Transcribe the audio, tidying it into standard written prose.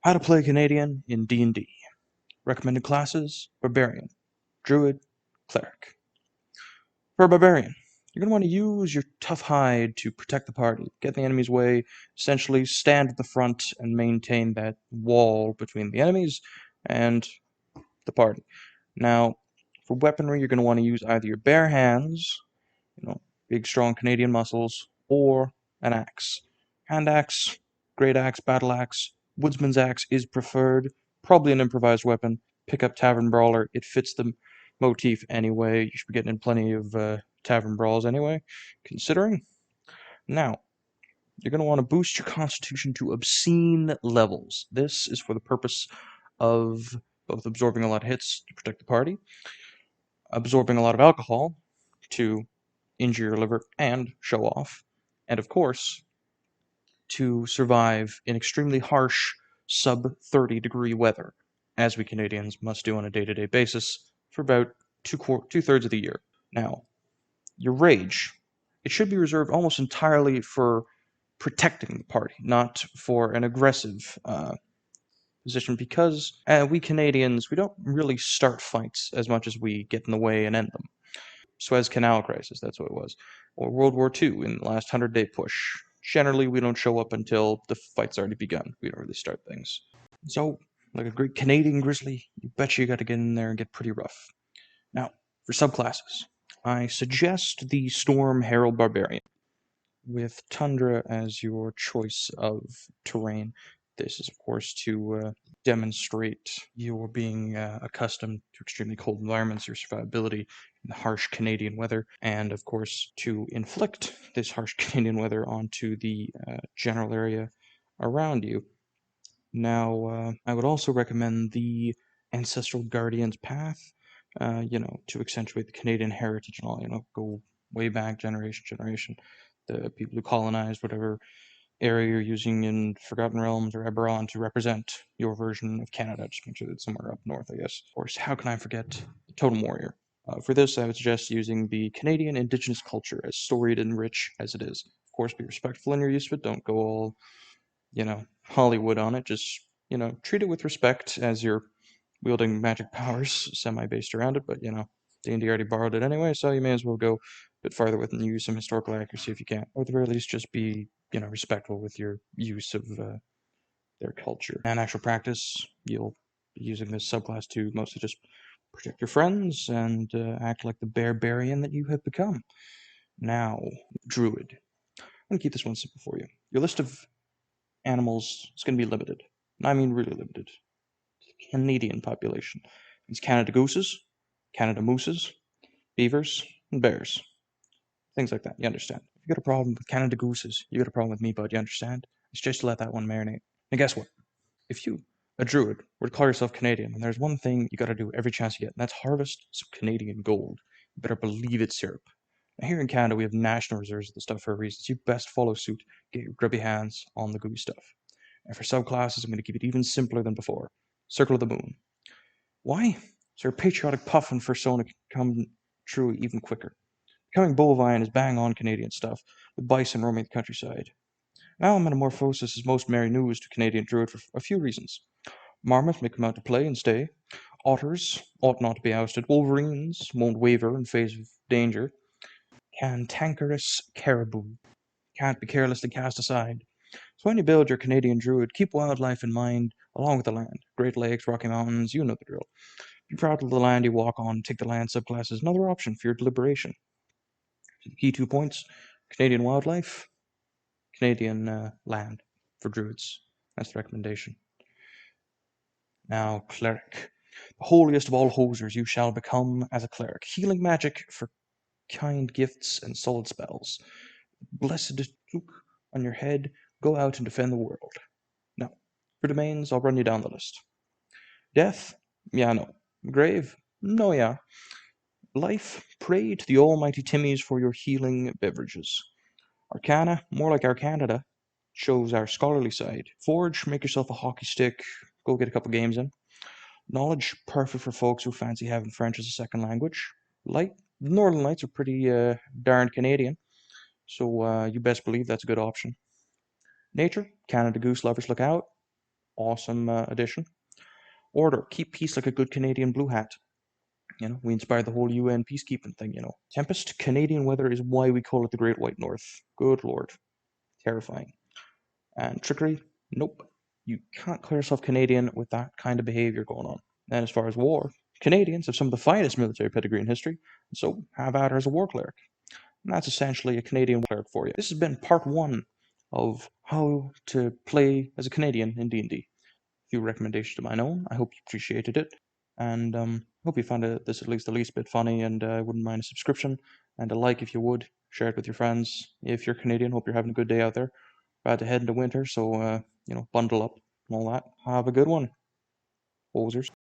How to play Canadian in D&D. Recommended classes: Barbarian, Druid, Cleric. For a Barbarian, you're going to want to use your tough hide to protect the party, get in the enemy's way, essentially stand at the front and maintain that wall between the enemies and the party. Now, for weaponry, you're going to want to use either your bare hands, big strong Canadian muscles, or an axe. Hand axe, great axe, battle axe, woodsman's axe is preferred. Probably an improvised weapon. Pick up Tavern Brawler. It fits the motif anyway. You should be getting in plenty of Tavern Brawls anyway, considering. Now, you're going to want to boost your constitution to obscene levels. This is for the purpose of both absorbing a lot of hits to protect the party, absorbing a lot of alcohol to injure your liver and show off, and of course, to survive in extremely harsh sub-30-degree weather, as we Canadians must do on a day-to-day basis for about two-thirds of the year. Now, your rage, it should be reserved almost entirely for protecting the party, not for an aggressive position, because we Canadians, we don't really start fights as much as we get in the way and end them. Suez Canal crisis, that's what it was. Or World War II in the last 100-day push. Generally, we don't show up until the fight's already begun. We don't really start things. So, like a great Canadian grizzly, you bet you got to get in there and get pretty rough. Now, for subclasses, I suggest the Storm Herald Barbarian, with Tundra as your choice of terrain. This is, of course, to demonstrate your being accustomed to extremely cold environments, your survivability in the harsh Canadian weather, and, of course, to inflict this harsh Canadian weather onto the general area around you. Now, I would also recommend the Ancestral Guardian's Path, to accentuate the Canadian heritage and all, go way back generation, the people who colonized whatever area you're using in Forgotten Realms or Eberron to represent your version of Canada. Just make sure that it's somewhere up north, I guess. Of course, how can I forget Totem Warrior? For this, I would suggest using the Canadian Indigenous culture, as storied and rich as it is. Of course, be respectful in your use of it. Don't go all, Hollywood on it. Just, treat it with respect as you're wielding magic powers semi-based around it. But, D&D already borrowed it anyway, so you may as well go a bit farther with it and use some historical accuracy if you can. Or at the very least, just be, respectful with your use of their culture. And actual practice, you'll be using this subclass to mostly just protect your friends and act like the barbarian that you have become. Now, Druid. I'm going to keep this one simple for you. Your list of animals is going to be limited. And I mean really limited. Canadian population. It's Canada gooses, Canada mooses, beavers, and bears. Things like that, you understand. If you got a problem with Canada gooses, you got a problem with me, bud, you understand? It's just to let that one marinate. And guess what? If you, a druid, were to call yourself Canadian, and there's one thing you gotta do every chance you get, and that's harvest some Canadian gold. You better believe it's syrup. Now here in Canada, we have national reserves of the stuff for a reason, so you best follow suit, get your grubby hands on the gooey stuff. And for subclasses, I'm going to keep it even simpler than before. Circle of the Moon. Why? So your patriotic puffin persona can come true even quicker. Becoming bovine is bang on Canadian stuff, with bison roaming the countryside. Now metamorphosis is most merry news to Canadian druid for a few reasons. Marmots may come out to play and stay. Otters ought not to be ousted. Wolverines won't waver in face of danger. Cantankerous caribou can't be carelessly cast aside. So when you build your Canadian druid, keep wildlife in mind along with the land. Great Lakes, Rocky Mountains, you know the drill. Be proud of the land you walk on. Take the land subclass as another option for your deliberation. So the key 2 points: Canadian wildlife, Canadian land for druids. That's the recommendation. Now, cleric. The holiest of all hosers you shall become as a cleric. Healing magic for kind gifts and solid spells. Blessed toque on your head, go out and defend the world. Now, for domains, I'll run you down the list. Death? Yeah, no. Grave? No, yeah. Life? Pray to the almighty Timmies for your healing beverages. Arcana? More like Arcanada. Shows our scholarly side. Forge? Make yourself a hockey stick. Go get a couple games in. Knowledge? Perfect for folks who fancy having French as a second language. Light? The Northern Lights are pretty darn Canadian, so you best believe that's a good option. Nature? Canada Goose lovers look out. awesome addition. Order, keep peace like a good Canadian blue hat. We inspired the whole UN peacekeeping thing. Tempest, Canadian weather is why we call it the Great White North. Good lord. Terrifying. And trickery, nope. You can't call yourself Canadian with that kind of behavior going on. And as far as war, Canadians have some of the finest military pedigree in history, so have at her as a war cleric. And that's essentially a Canadian war cleric for you. This has been part 1 of how to play as a Canadian in D&D. A few recommendations of my own. I hope you appreciated it. And hope you found this at least the least bit funny, and wouldn't mind a subscription and a like if you would. Share it with your friends. If you're Canadian, hope you're having a good day out there. About to head into winter, so bundle up and all that. Have a good one, posers.